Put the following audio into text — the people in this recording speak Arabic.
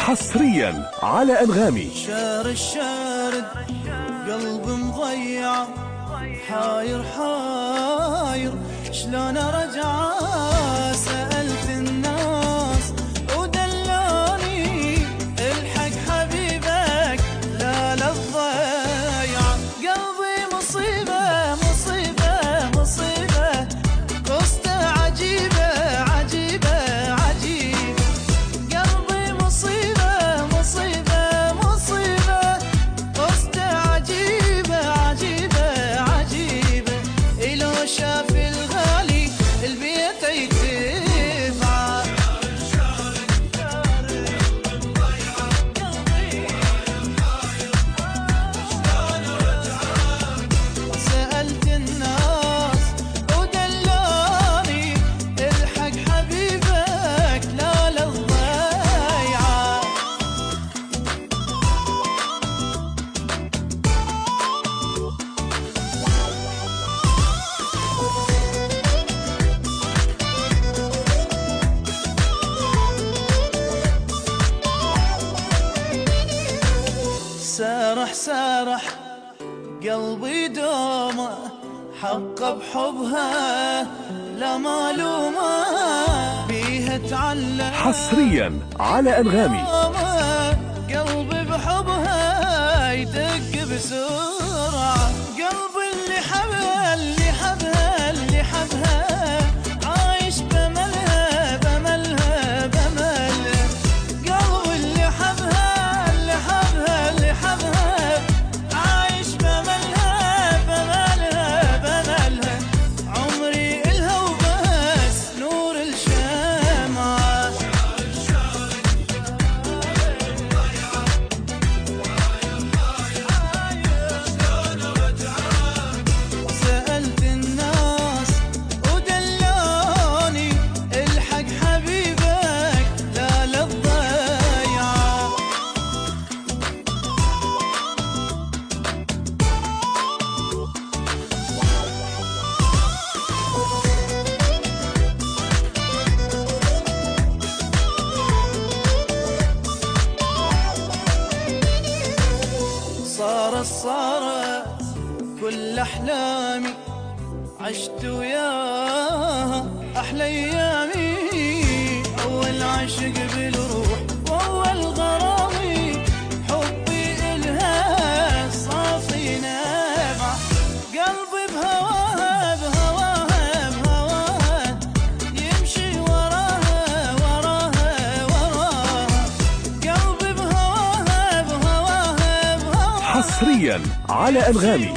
حصريا على أنغامي. شار الشارد قلب مضيع، حاير حاير شلون ارجع. سألت الناس ودلوني الحق حبيبك لا الضيع. قلبي مصيبة مصيبة مصيبة، قصته عجيبة عجيبة عجيبة. قلبي مصيبة مصيبة مصيبة، قصته عجيبة عجيبة عجيبة. إلو شاف الغالي البيت يتبع. سألت الناس ودلوني الحق حبيبك لا للضيعة. سارح سارح قلبي دومه، حق بحبها لا مالومه، بيها تعلق حصريا على أنغامي. قلبي بحبها يدق بسرعة. قلبي اللي حبها اللي حبها اللي حبها، عايش بملها بملها بملها. قلبي اللي حبها اللي حبها اللي حبها، عايش بملها بملها بملها. عمري إلها وبس نور الشمعة. سألت الناس ودلوني الحق حبيبك لا للضيعة. صارت كل أحلامي، عشت وياها أحلى أيامي. أول عشق بالروح وأول غرامي، حبي إلها صافي نبعة. قلبي بهواها بهواها بهواها، يمشي وراها وراها وراها. قلبي بهواها بهواها بهواها، حصريا على أنغامي.